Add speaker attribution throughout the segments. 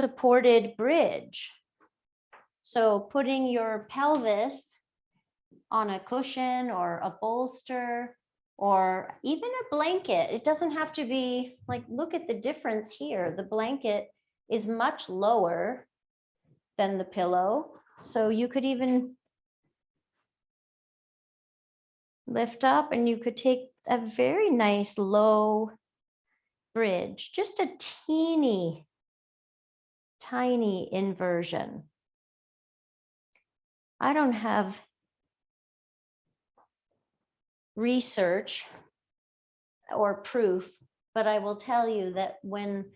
Speaker 1: supported bridge. So putting your pelvis on a cushion or a bolster or even a blanket. It doesn't have to be like, look at the difference here. The blanket is much lower than the pillow. So you could even lift up and you could take a very nice low bridge, just a teeny tiny inversion. I don't have research or proof, but I will tell you that when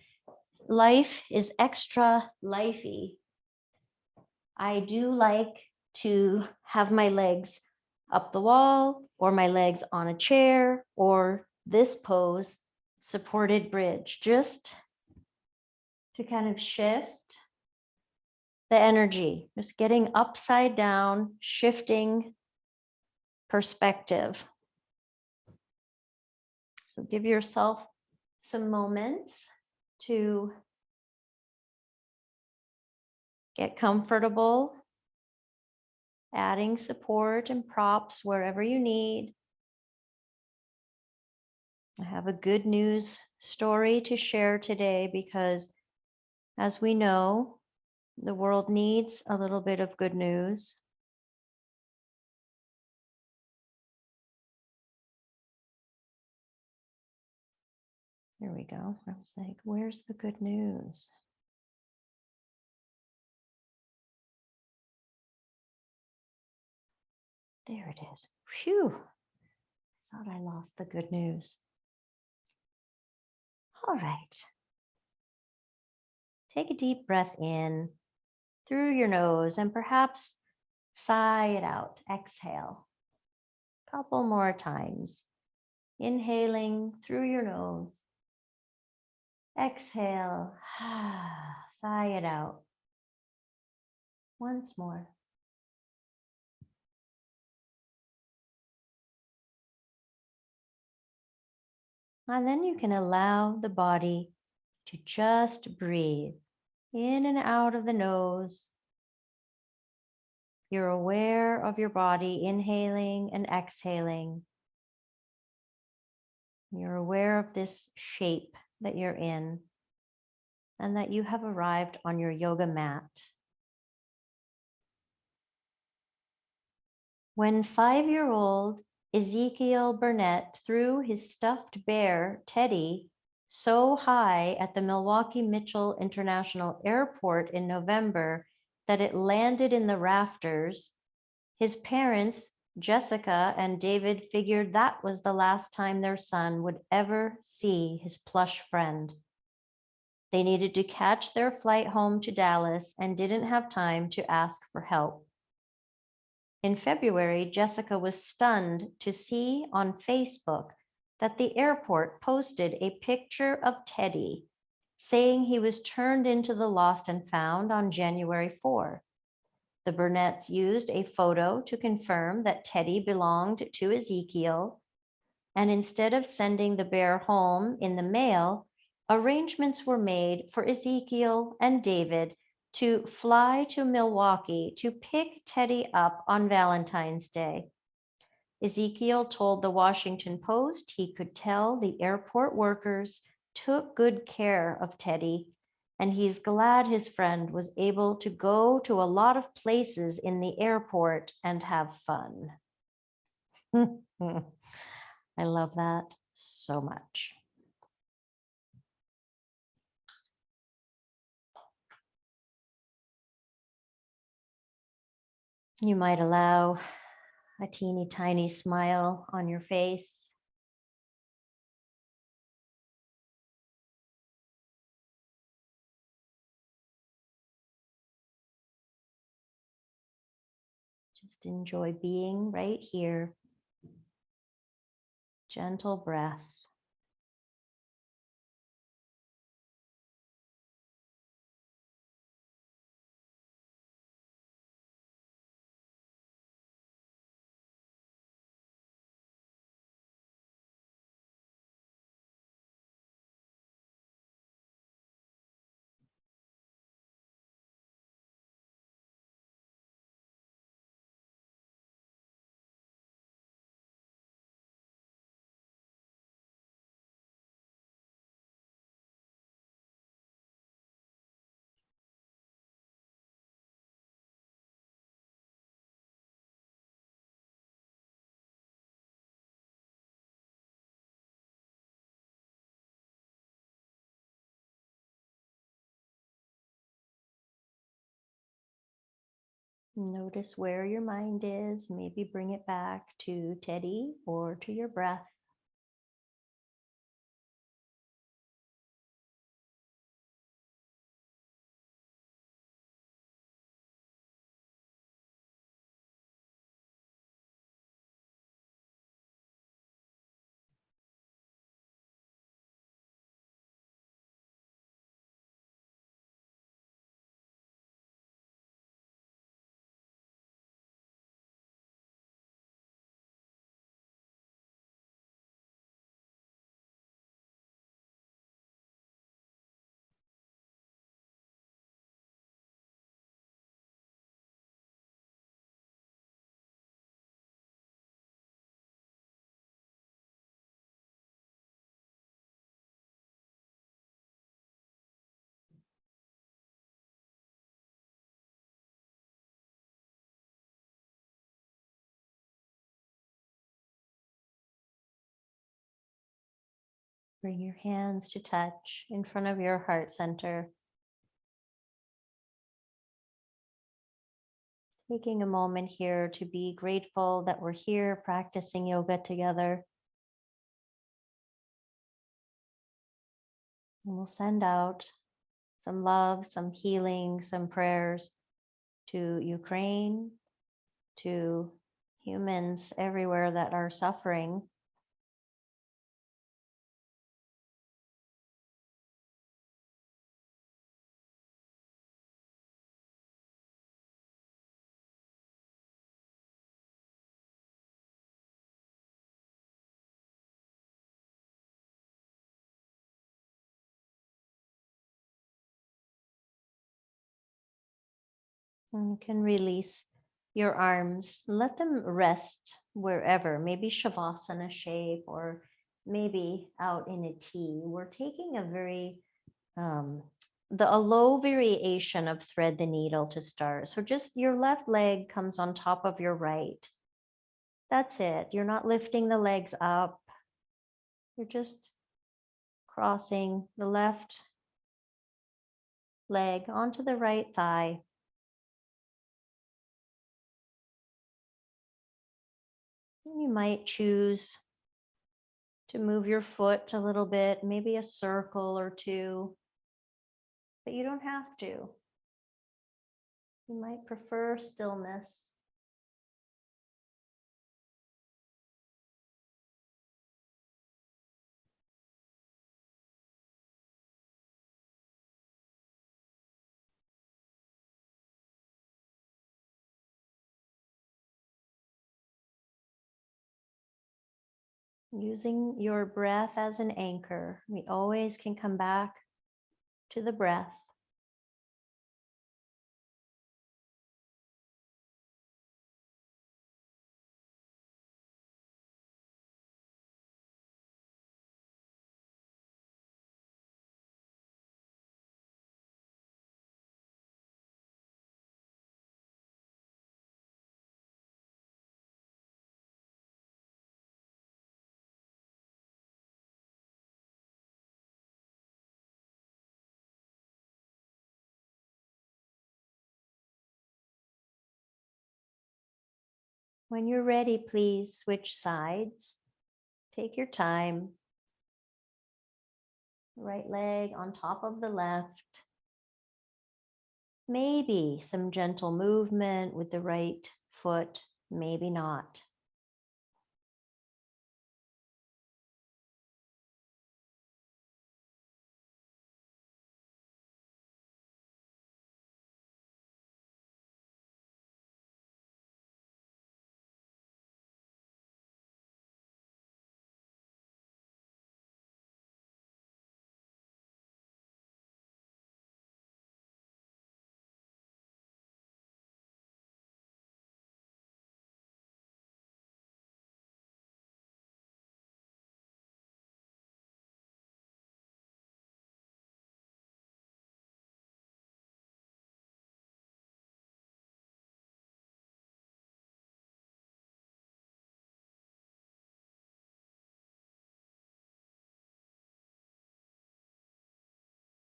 Speaker 1: life is extra lifey, I do like to have my legs up the wall or my legs on a chair or this pose, supported bridge, just to kind of shift the energy, just getting upside down, shifting perspective. So give yourself some moments to get comfortable, adding support and props wherever you need. I have a good news story to share today because, as we know, the world needs a little bit of good news. There we go. I was like, where's the good news? There it is. Phew. Thought I lost the good news. All right. Take a deep breath in through your nose and perhaps sigh it out. Exhale. A couple more times. Inhaling through your nose. Exhale. Sigh it out. Once more. And then you can allow the body to just breathe in and out of the nose. You're aware of your body inhaling and exhaling. You're aware of this shape that you're in and that you have arrived on your yoga mat. When 5-year-old Ezekiel Burnett threw his stuffed bear, Teddy, so high at the Milwaukee Mitchell International Airport in November that it landed in the rafters, his parents, Jessica and David, figured that was the last time their son would ever see his plush friend. They needed to catch their flight home to Dallas and didn't have time to ask for help. In February, Jessica was stunned to see on Facebook that the airport posted a picture of Teddy, saying he was turned into the lost and found on January 4. The Burnetts used a photo to confirm that Teddy belonged to Ezekiel, and instead of sending the bear home in the mail, arrangements were made for Ezekiel and David to fly to Milwaukee to pick Teddy up on Valentine's Day. Ezekiel told the Washington Post he could tell the airport workers took good care of Teddy, and he's glad his friend was able to go to a lot of places in the airport and have fun. I love that so much. You might allow a teeny tiny smile on your face. Just enjoy being right here. Gentle breath. Notice where your mind is. Maybe bring it back to Teddy or to your breath. Bring your hands to touch in front of your heart center. Taking a moment here to be grateful that we're here practicing yoga together. And we'll send out some love, some healing, some prayers to Ukraine, to humans everywhere that are suffering. And you can release your arms, let them rest wherever, maybe Shavasana shape or maybe out in a T. We're taking a very a low variation of thread the needle to start. So just your left leg comes on top of your right. That's it. You're not lifting the legs up. You're just crossing the left leg onto the right thigh. And you might choose to move your foot a little bit, maybe a circle or two, but you don't have to. You might prefer stillness. Using your breath as an anchor, we always can come back to the breath. When you're ready, please switch sides. Take your time. Right leg on top of the left. Maybe some gentle movement with the right foot, maybe not.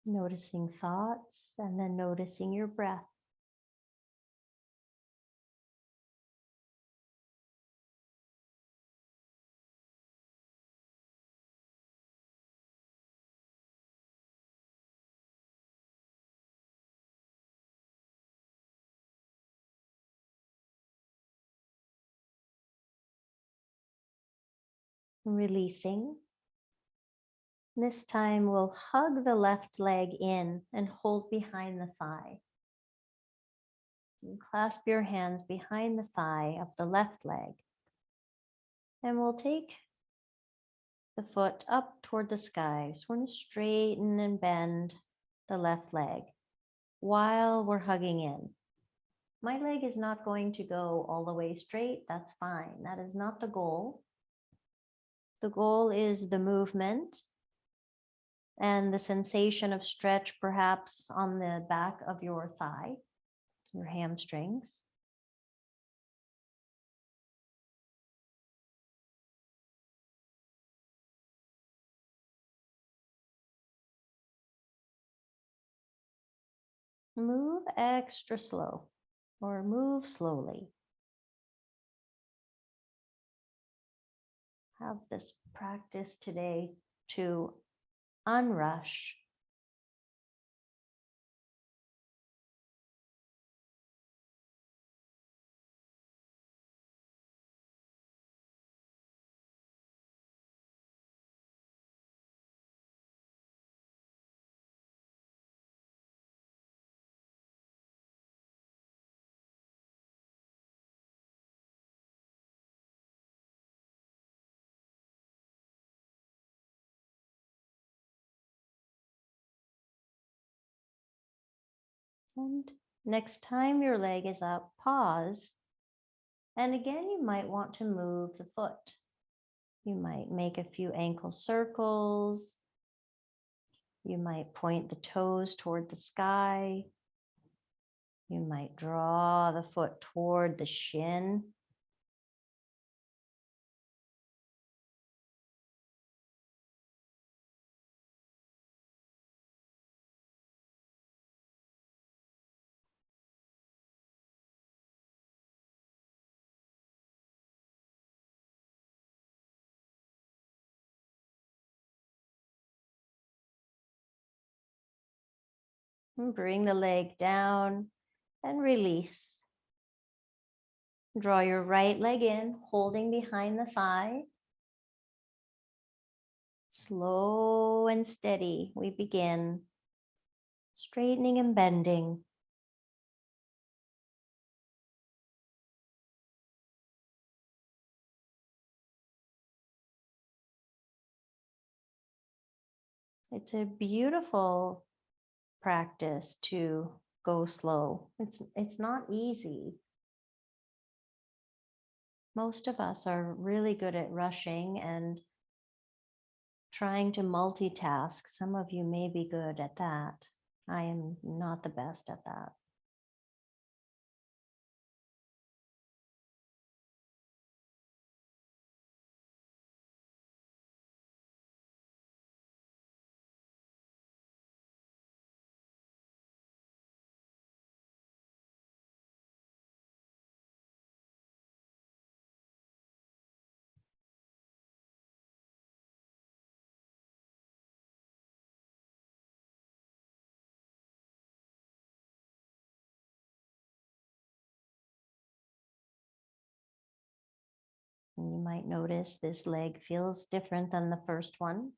Speaker 1: Noticing thoughts and then noticing your breath. Releasing. This time we'll hug the left leg in and hold behind the thigh. You clasp your hands behind the thigh of the left leg. And we'll take the foot up toward the sky. So we're going to straighten and bend the left leg while we're hugging in. My leg is not going to go all the way straight. That's fine. That is not the goal. The goal is the movement and the sensation of stretch perhaps on the back of your thigh, your hamstrings. Move extra slow or move slowly. Have this practice today to unrush. And next time your leg is up, pause. And again, you might want to move the foot. You might make a few ankle circles. You might point the toes toward the sky. You might draw the foot toward the shin. And bring the leg down and release. Draw your right leg in, holding behind the thigh. Slow and steady, we begin straightening and bending. It's a beautiful practice to go slow. It's not easy. Most of us are really good at rushing and trying to multitask. Some of you may be good at that. I am not the best at that. And you might notice this leg feels different than the first one.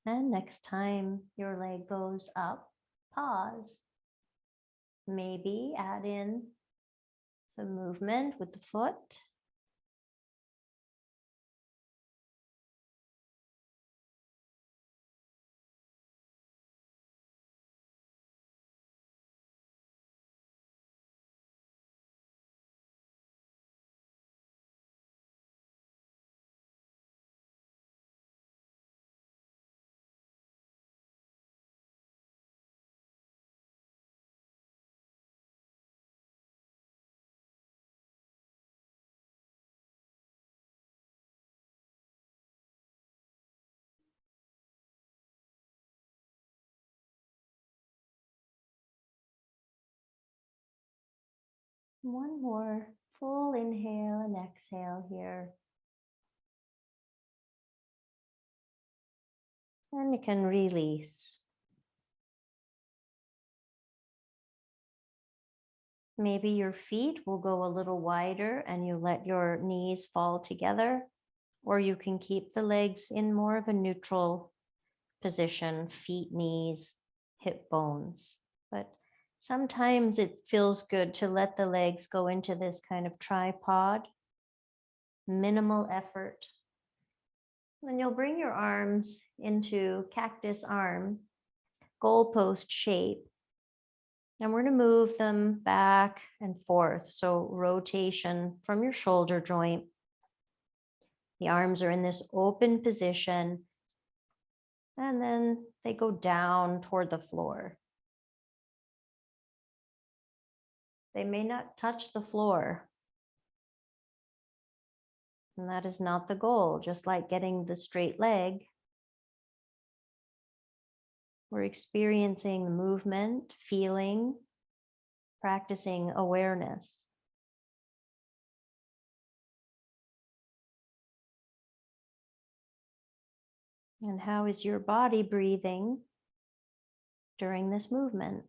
Speaker 1: And next time your leg goes up, pause. Maybe add in some movement with the foot. One more full inhale and exhale here. And you can release. Maybe your feet will go a little wider and you let your knees fall together, or you can keep the legs in more of a neutral position, feet, knees, hip bones. But sometimes it feels good to let the legs go into this kind of tripod, minimal effort. Then you'll bring your arms into cactus arm, goalpost shape. And we're going to move them back and forth. So rotation from your shoulder joint. The arms are in this open position. And then they go down toward the floor. They may not touch the floor. And that is not the goal, just like getting the straight leg. We're experiencing the movement, feeling, practicing awareness. And how is your body breathing during this movement?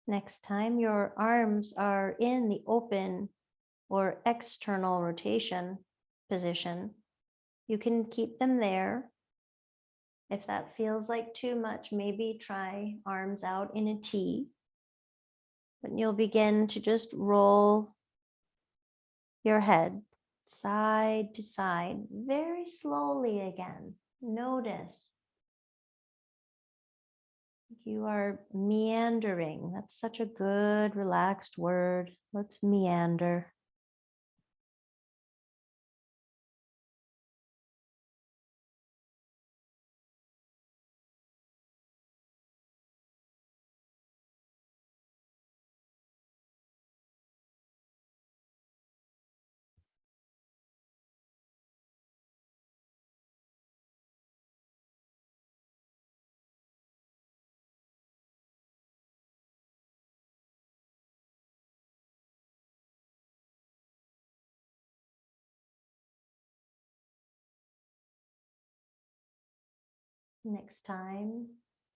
Speaker 1: Next time your arms are in the open or external rotation position, you can keep them there. If that feels like too much, maybe try arms out in a T. But you'll begin to just roll your head side to side very slowly again. Notice you are meandering. That's such a good, relaxed word. Let's meander. Next time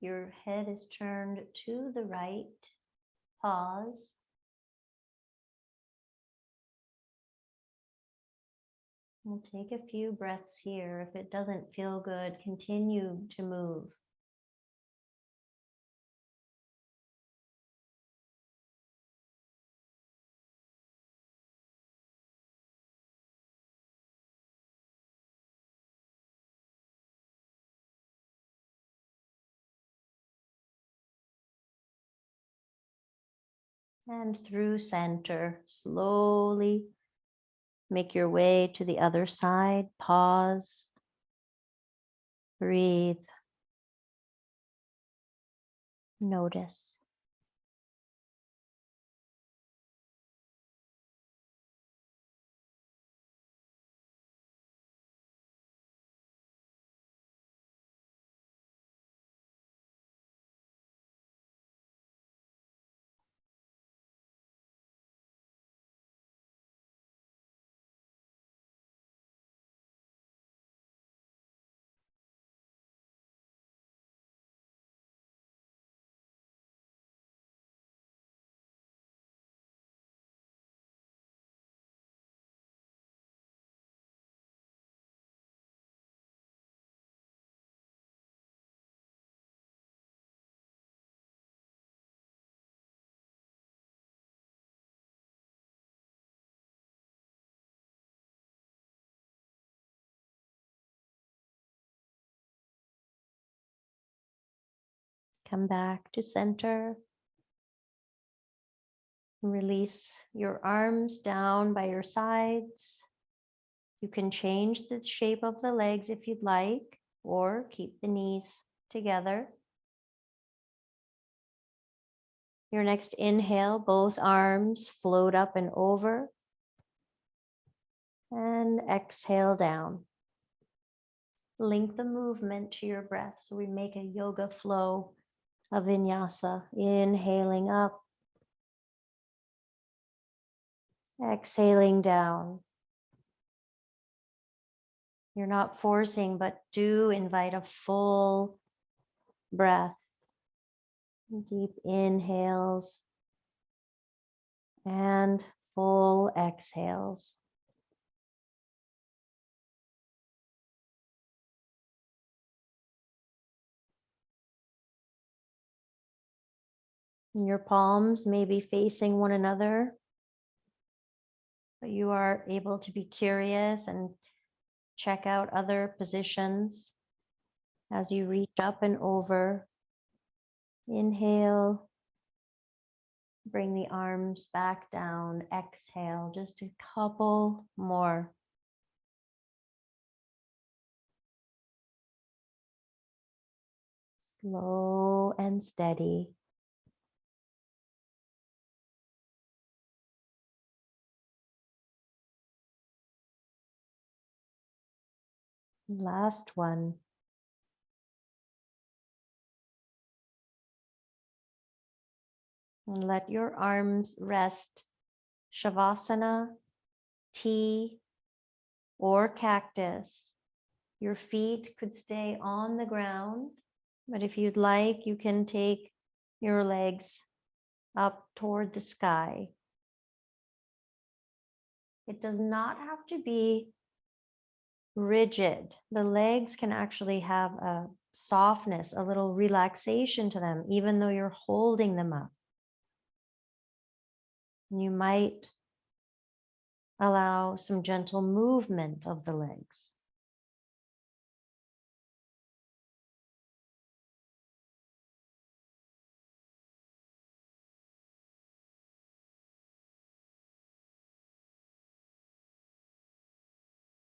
Speaker 1: your head is turned to the right, pause. We'll take a few breaths here. If it doesn't feel good, continue to move. And through center, slowly make your way to the other side. Pause. Breathe. Notice. Come back to center. Release your arms down by your sides. You can change the shape of the legs if you'd like, or keep the knees together. Your next inhale, both arms float up and over. And exhale down. Link the movement to your breath. So we make a yoga flow of vinyasa. Inhaling up. Exhaling down. You're not forcing, but do invite a full breath. Deep inhales and full exhales. Your palms may be facing one another, but you are able to be curious and check out other positions as you reach up and over. Inhale, bring the arms back down. Exhale, just a couple more. Slow and steady. Last one. And let your arms rest. Shavasana, T, or cactus. Your feet could stay on the ground, but if you'd like, you can take your legs up toward the sky. It does not have to be rigid. The legs can actually have a softness, a little relaxation to them, even though you're holding them up. You might allow some gentle movement of the legs.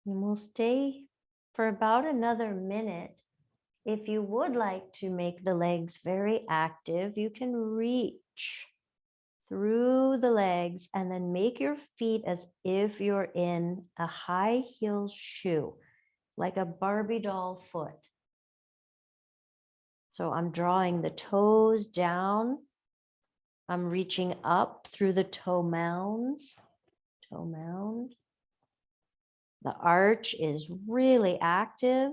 Speaker 1: And we'll stay for about another minute. If you would like to make the legs very active, you can reach through the legs and then make your feet as if you're in a high heel shoe, like a Barbie doll foot. So I'm drawing the toes down. I'm reaching up through the toe mounds. Toe mound. The arch is really active.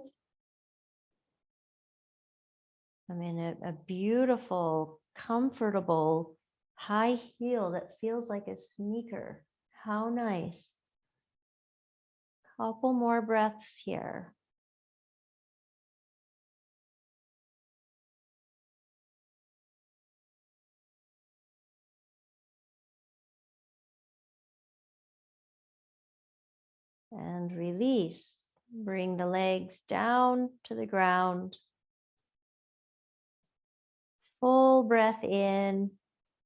Speaker 1: I'm in a beautiful, comfortable high heel that feels like a sneaker. How nice. Couple more breaths here. And release. Bring the legs down to the ground. Full breath in,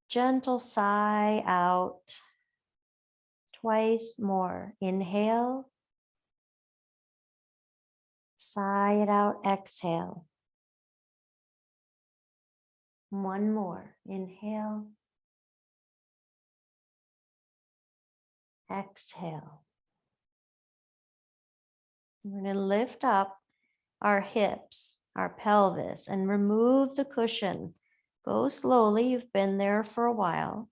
Speaker 1: gentle sigh out. Twice more. Inhale. Sigh it out. Exhale. One more. Inhale. Exhale. We're going to lift up our hips, our pelvis, and remove the cushion. Go slowly. You've been there for a while.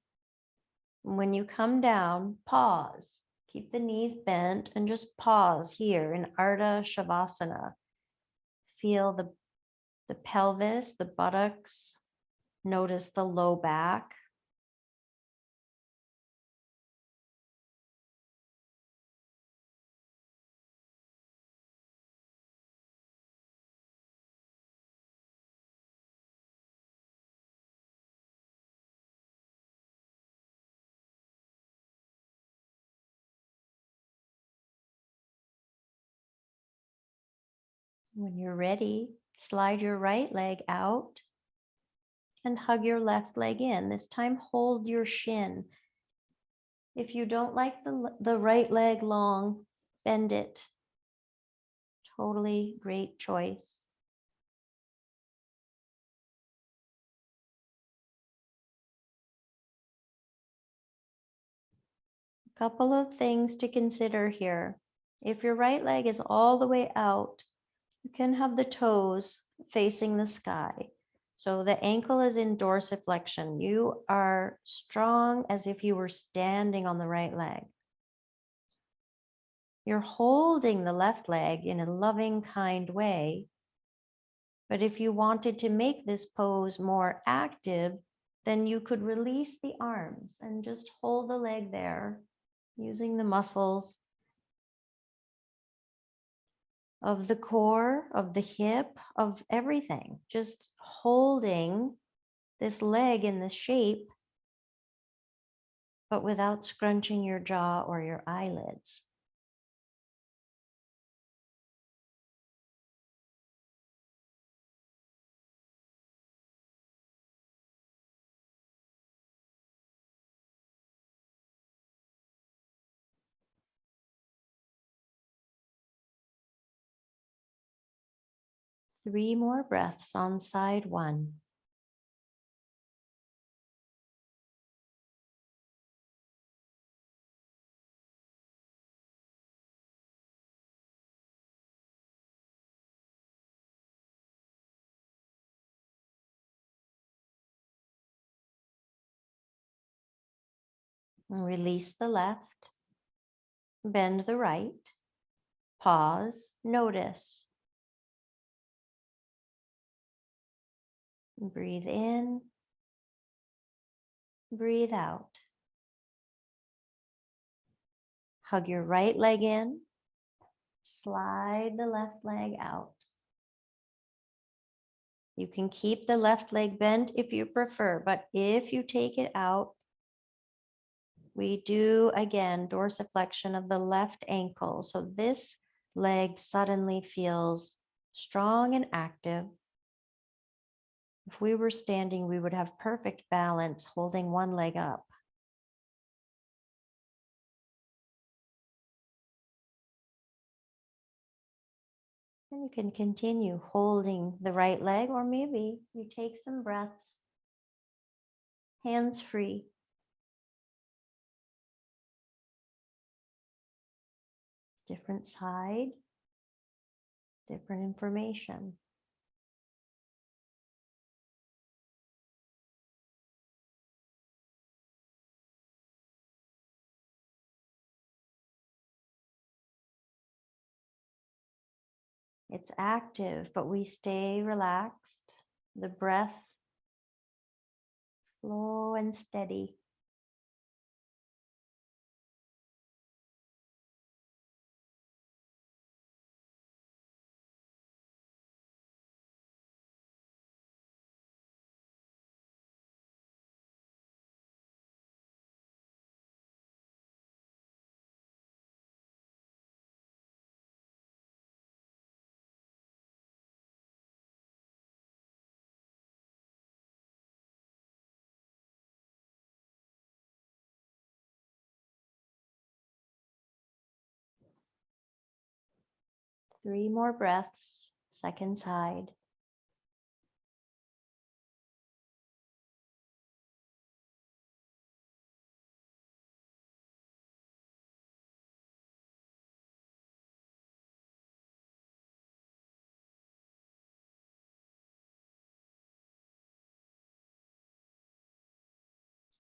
Speaker 1: When you come down, pause. Keep the knees bent and just pause here in Ardha Shavasana. Feel the pelvis, the buttocks. Notice the low back. When you're ready, slide your right leg out and hug your left leg in. This time, hold your shin. If you don't like the right leg long, bend it. Totally great choice. A couple of things to consider here. If your right leg is all the way out, you can have the toes facing the sky. So the ankle is in dorsiflexion. You are strong as if you were standing on the right leg. You're holding the left leg in a loving, kind way. But if you wanted to make this pose more active, then you could release the arms and just hold the leg there using the muscles of the core, of the hip, of everything. Just holding this leg in the shape, but without scrunching your jaw or your eyelids. Three more breaths on side one. And release the left, bend the right, pause, notice. Breathe in, breathe out. Hug your right leg in, slide the left leg out. You can keep the left leg bent if you prefer, but if you take it out, we do again dorsiflexion of the left ankle. So this leg suddenly feels strong and active. If we were standing, we would have perfect balance holding one leg up. And you can continue holding the right leg, or maybe you take some breaths, hands free. Different side, different information. It's active, but we stay relaxed. The breath slow and steady. Three more breaths, second side.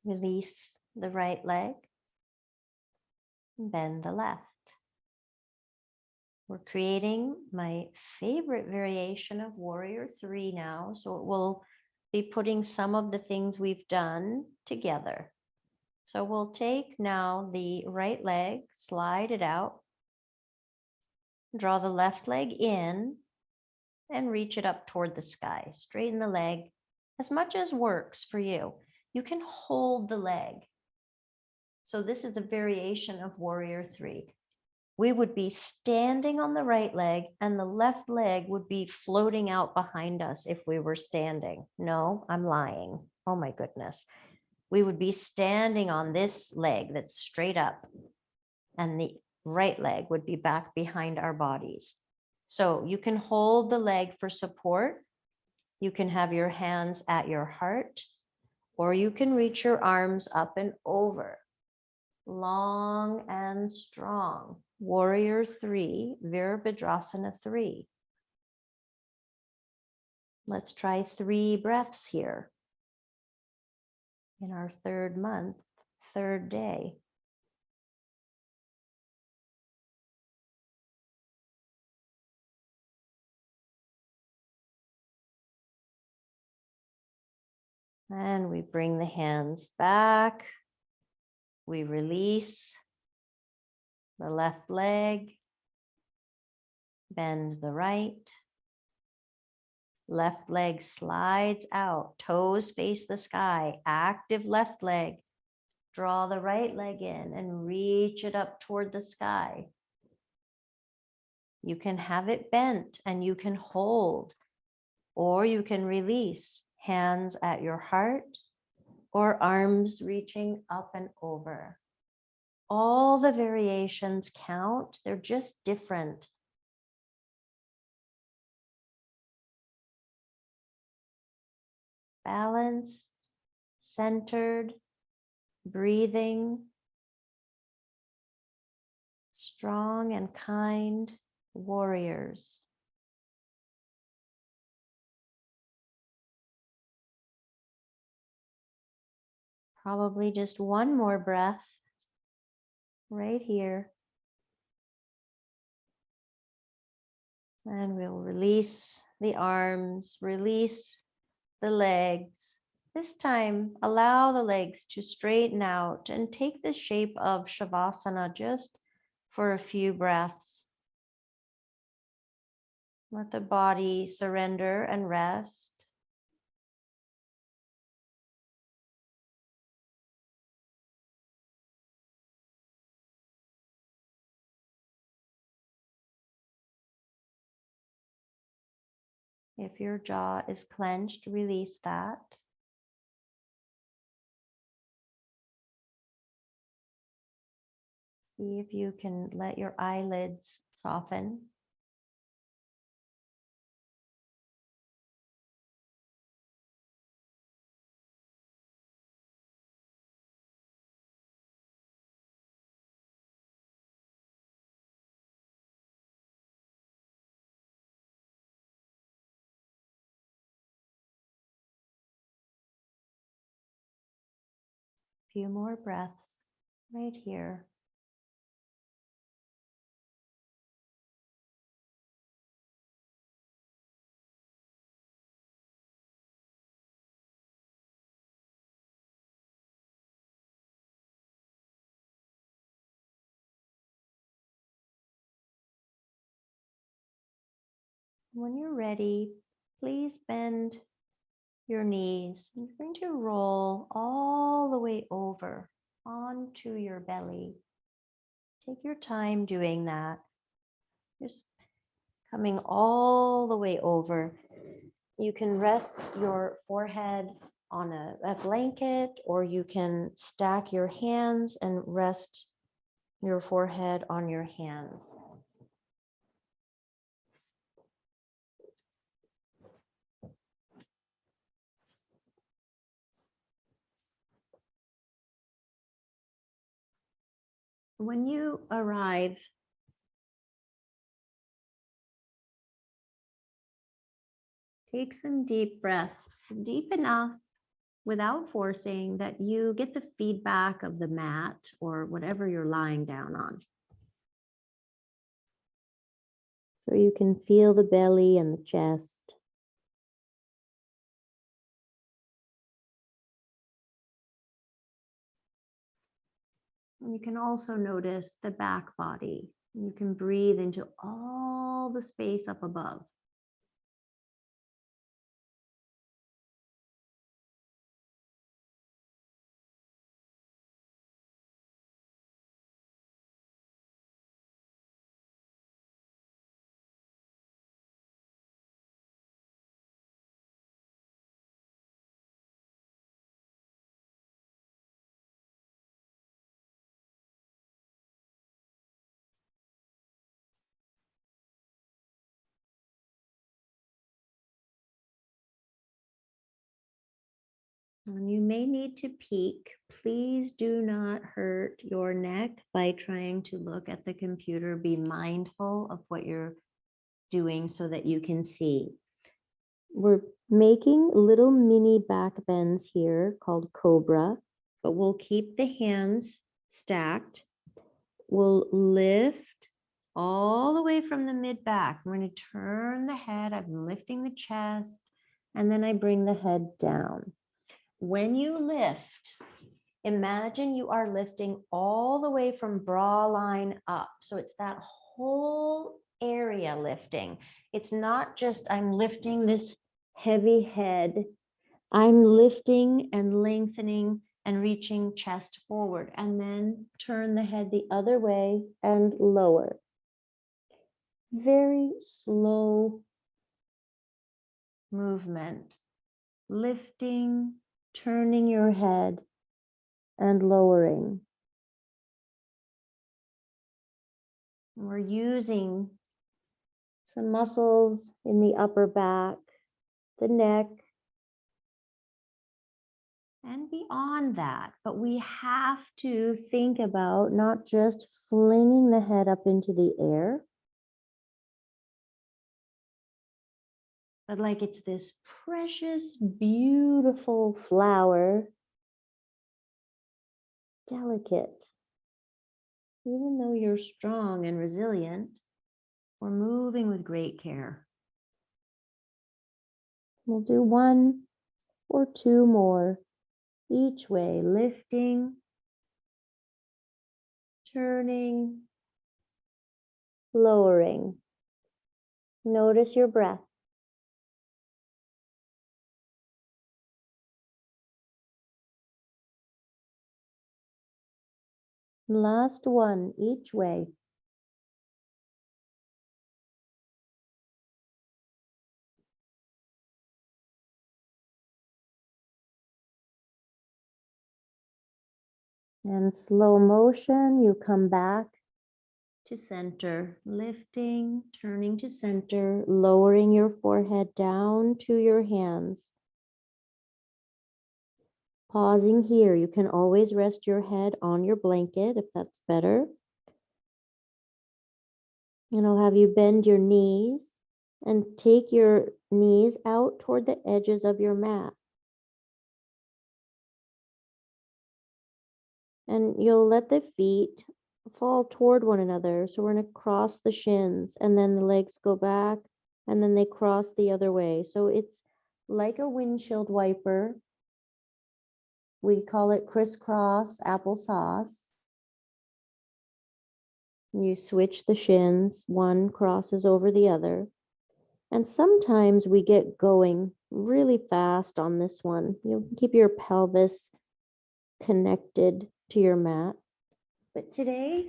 Speaker 1: Release the right leg, bend the left. We're creating my favorite variation of Warrior 3 now. So it will be putting some of the things we've done together. So we'll take now the right leg, slide it out, draw the left leg in, and reach it up toward the sky. Straighten the leg as much as works for you. You can hold the leg. So this is a variation of Warrior 3. We would be standing on the right leg and the left leg would be floating out behind us if we were standing. No, I'm lying. Oh my goodness. we would be standing on this leg that's straight up, and the right leg would be back behind our bodies. So you can hold the leg for support. You can have your hands at your heart, or you can reach your arms up and over. Long and strong. Warrior 3, Virabhadrasana 3. Let's try 3 breaths here in our 3rd month, 3rd day. And we bring the hands back. We release the left leg, bend the right. Left leg slides out, toes face the sky, active left leg. Draw the right leg in and reach it up toward the sky. You can have it bent and you can hold, or you can release, hands at your heart or arms reaching up and over. All the variations count, they're just different. Balanced, centered, breathing, strong and kind warriors. Probably just one more breath right here. And we'll release the arms, release the legs. This time, allow the legs to straighten out and take the shape of Shavasana just for a few breaths. Let the body surrender and rest. If your jaw is clenched, release that. See if you can let your eyelids soften. Few more breaths right here. When you're ready, please bend your knees. You're going to roll all the way over onto your belly. Take your time doing that. Just coming all the way over. You can rest your forehead on a blanket, or you can stack your hands and rest your forehead on your hands. When you arrive, take some deep breaths, deep enough without forcing that you get the feedback of the mat or whatever you're lying down on. So you can feel the belly and the chest. And you can also notice the back body. You can breathe into all the space up above. And you may need to peek. Please do not hurt your neck by trying to look at the computer. Be mindful of what you're doing so that you can see. We're making little mini back bends here called cobra, but we'll keep the hands stacked. We'll lift all the way from the mid back. I'm going to turn the head. I'm lifting the chest, and then I bring the head down. When you lift, imagine you are lifting all the way from bra line up. So it's that whole area lifting. It's not just I'm lifting this heavy head. I'm lifting and lengthening and reaching chest forward, and then turn the head the other way and lower. Very slow movement, lifting, turning your head and lowering. We're using some muscles in the upper back, the neck, and beyond that. But we have to think about not just flinging the head up into the air, but like it's this precious, beautiful flower, delicate. Even though you're strong and resilient, we're moving with great care. We'll do one or two more each way, lifting, turning, lowering. Notice your breath. Last one each way. And slow motion, you come back to center, lifting, turning to center, lowering your forehead down to your hands. Pausing here, you can always rest your head on your blanket if that's better. And I'll have you bend your knees and take your knees out toward the edges of your mat. And you'll let the feet fall toward one another. So we're going to cross the shins, and then the legs go back, and then they cross the other way. So it's like a windshield wiper. We call it crisscross applesauce. You switch the shins, one crosses over the other. And sometimes we get going really fast on this one. You keep your pelvis connected to your mat. But today,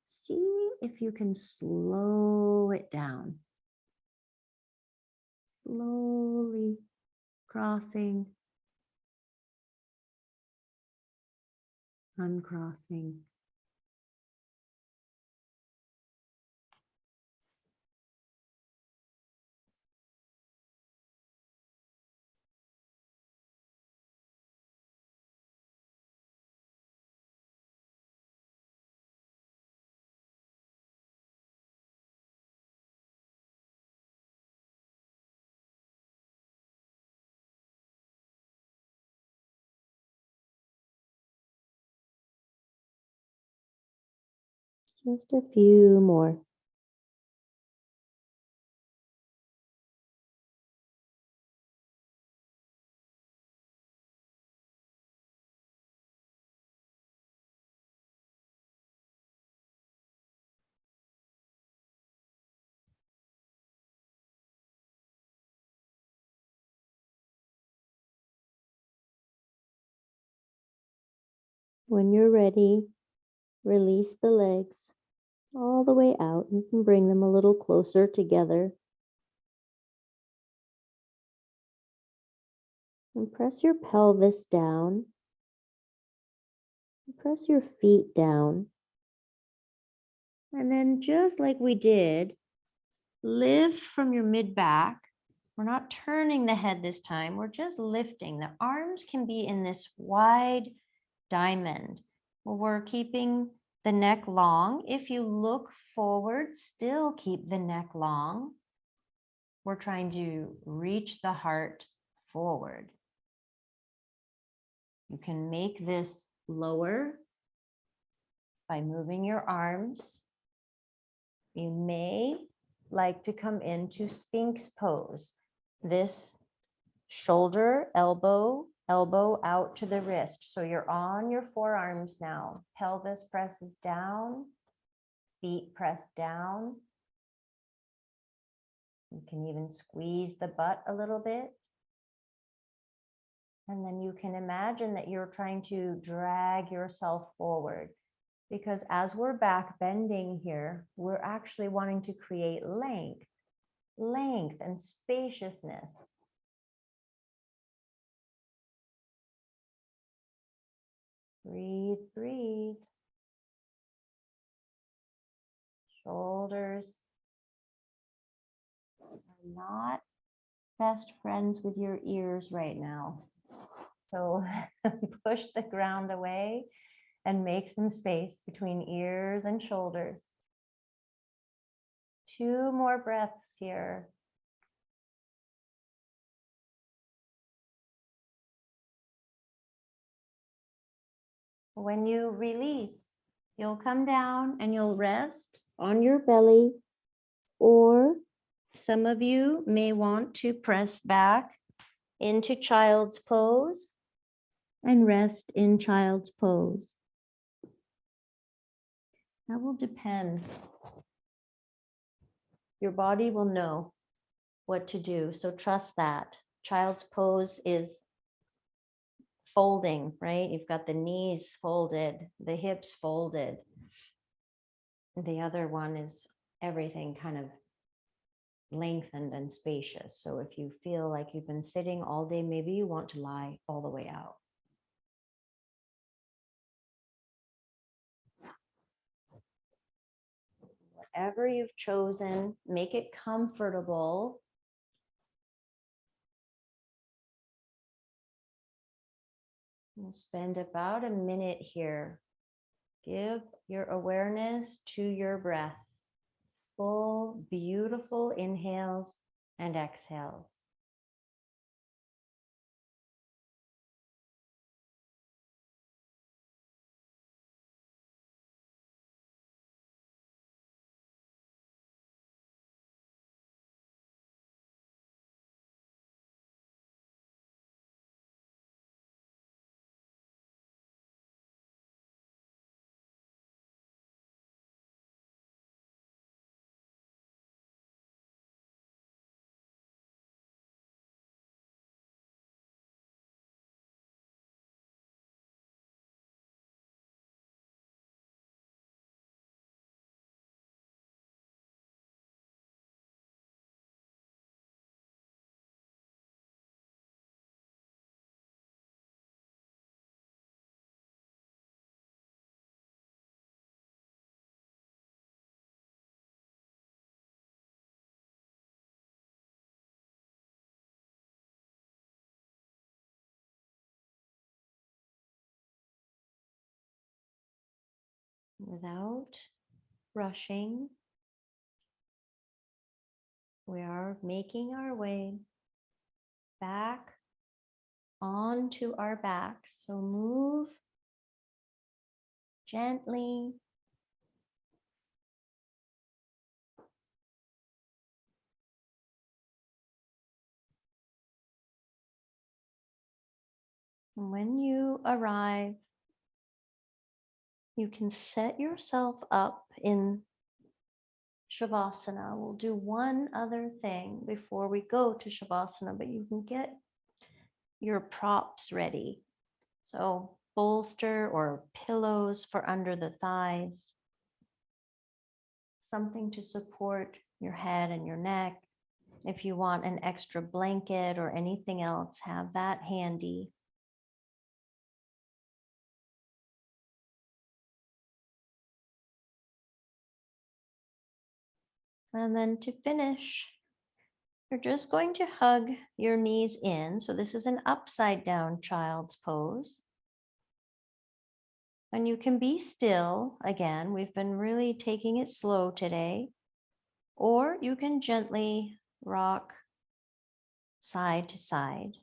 Speaker 1: see if you can slow it down. Slowly crossing, uncrossing. Just a few more. When you're ready, release the legs all the way out. You can bring them a little closer together. And press your pelvis down. Press your feet down. And then just like we did, lift from your mid back. We're not turning the head this time. We're just lifting. The arms can be in this wide diamond. We're keeping the neck long. If you look forward, still keep the neck long. We're trying to reach the heart forward. You can make this lower by moving your arms. You may like to come into Sphinx pose. This shoulder, elbow, elbow out to the wrist. So you're on your forearms now. Pelvis presses down, feet press down. You can even squeeze the butt a little bit. And then you can imagine that you're trying to drag yourself forward, because as we're back bending here, we're actually wanting to create length and spaciousness. Breathe, breathe. Shoulders are not best friends with your ears right now. So push the ground away and make some space between ears and shoulders. 2 more breaths here. When you release, you'll come down and you'll rest on your belly, or some of you may want to press back into child's pose and rest in child's pose. That will depend. Your body will know what to do, so trust that. Child's pose is folding, right? You've got the knees folded, the hips folded. The other one is everything kind of lengthened and spacious. So if you feel like you've been sitting all day, maybe you want to lie all the way out. Whatever you've chosen, make it comfortable. We'll spend about a minute here. Give your awareness to your breath. Full, beautiful inhales and exhales. Without rushing, we are making our way back onto our backs. So move gently. And when you arrive, you can set yourself up in Shavasana. We'll do one other thing before we go to Shavasana, but you can get your props ready. So bolster or pillows for under the thighs, something to support your head and your neck. If you want an extra blanket or anything else, have that handy. And then to finish, You're just going to hug your knees in. So this is an upside down child's pose. And you can be still. Again, we've been really taking it slow today. Or you can gently rock side to side.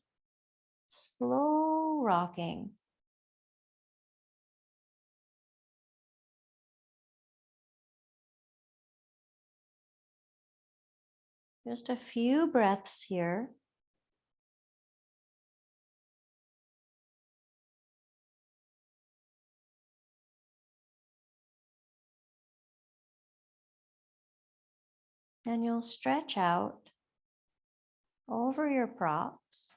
Speaker 1: Slow rocking. Just a few breaths here. And you'll stretch out over your props.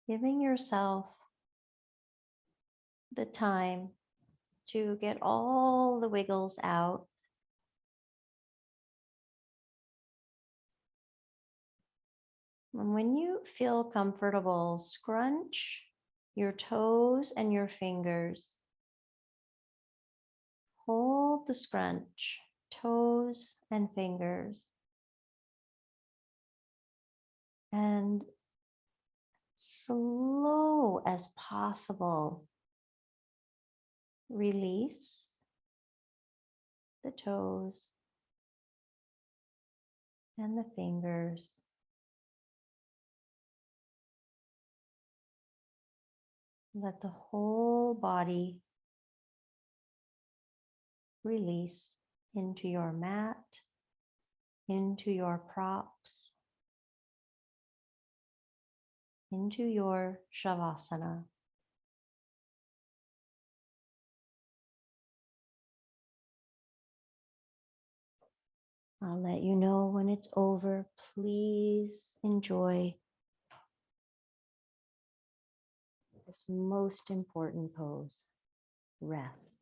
Speaker 1: Giving yourself the time to get all the wiggles out. And when you feel comfortable, scrunch your toes and your fingers. Hold the scrunch, toes and fingers. And slow as possible, release the toes and the fingers. Let the whole body release into your mat, into your props, into your Shavasana. I'll let you know when it's over. Please enjoy this most important pose, rest.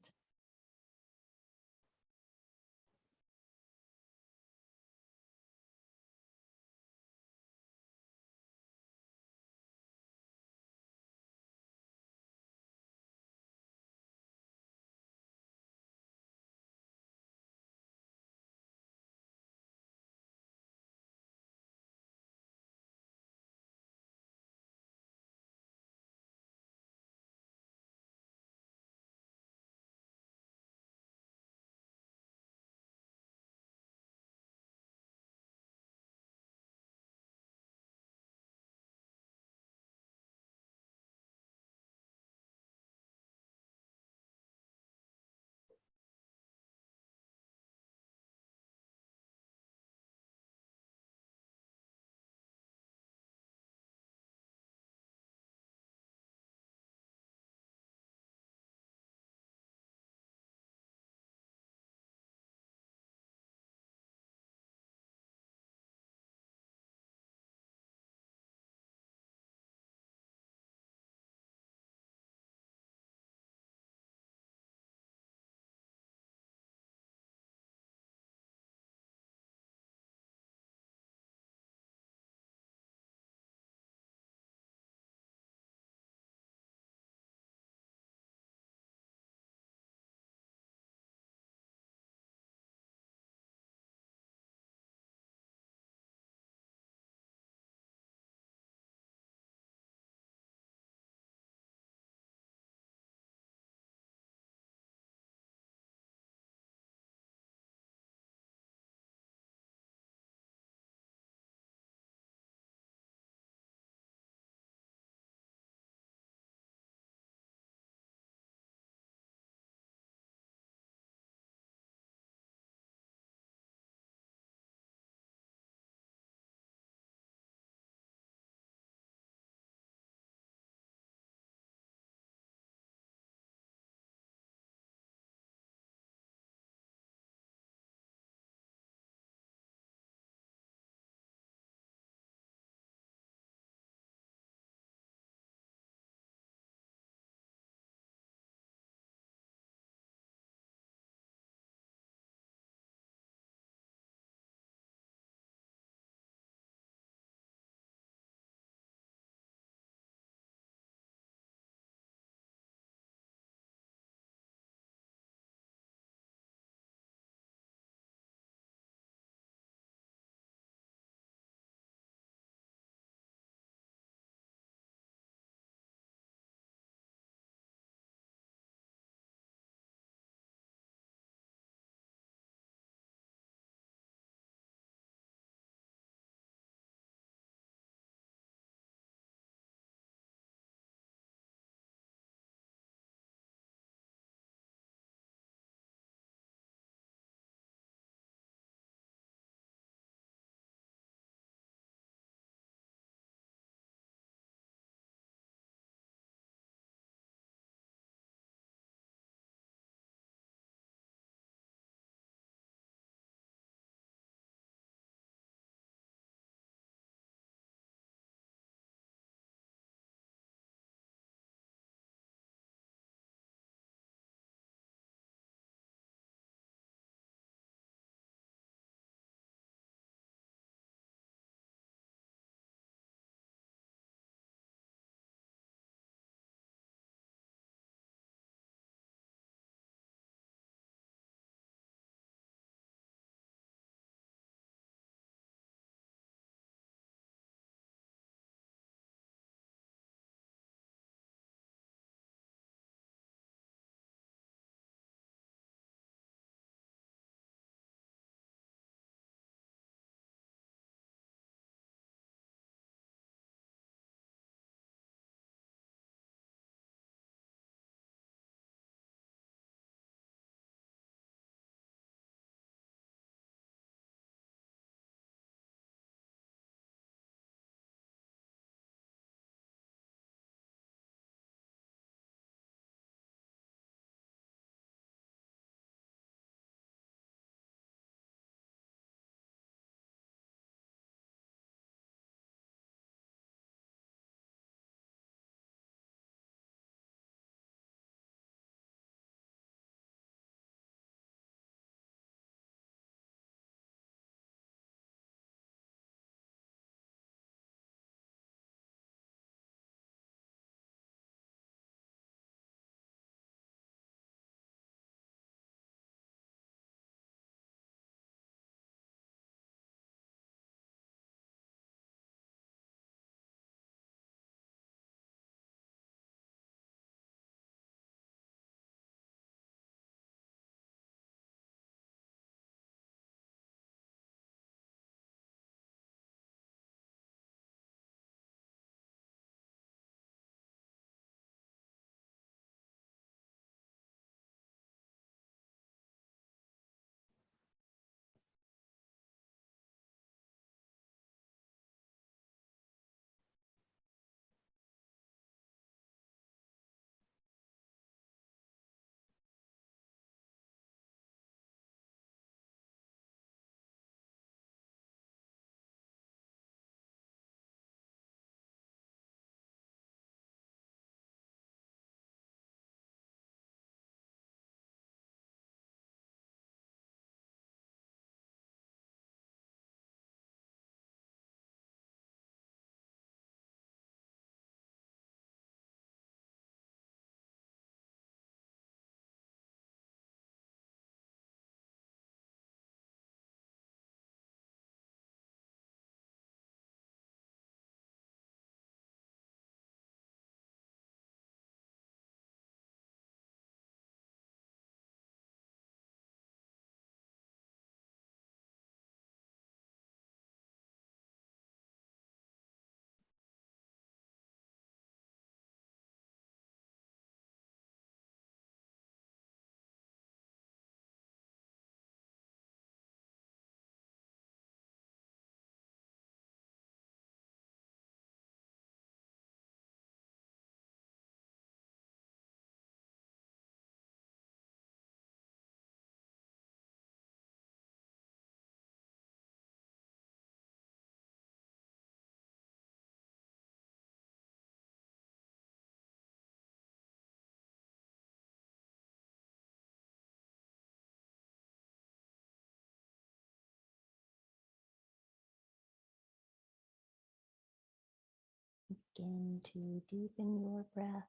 Speaker 1: begin to deepen your breath.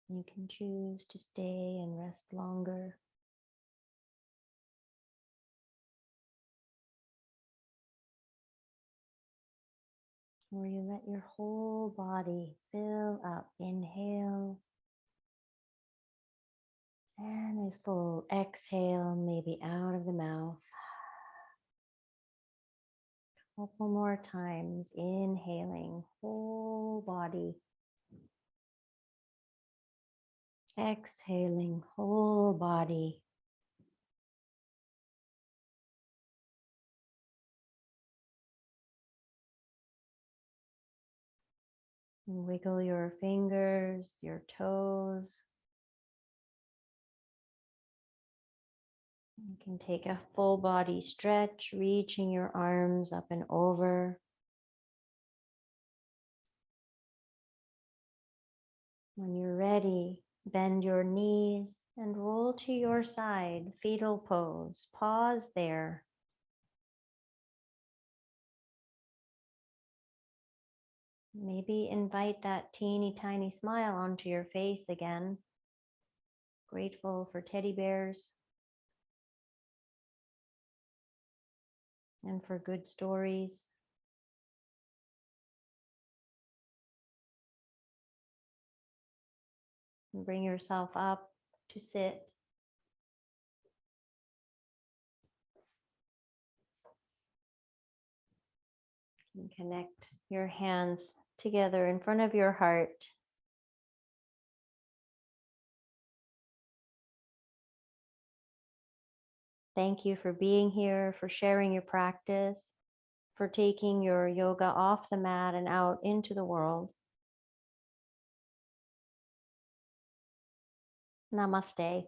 Speaker 1: You can choose to stay and rest longer. Or you let your whole body fill up. Inhale. And a full exhale, maybe out of the mouth. A couple more times. Inhaling, whole body. Exhaling, whole body. Wiggle your fingers, your toes. You can take a full body stretch, reaching your arms up and over. When you're ready, bend your knees and roll to your side, fetal pose. Pause there. Maybe invite that teeny tiny smile onto your face again. Grateful for teddy bears and for good stories. And bring yourself up to sit. And connect your hands together in front of your heart. Thank you for being here, for sharing your practice, for taking your yoga off the mat and out into the world. Namaste.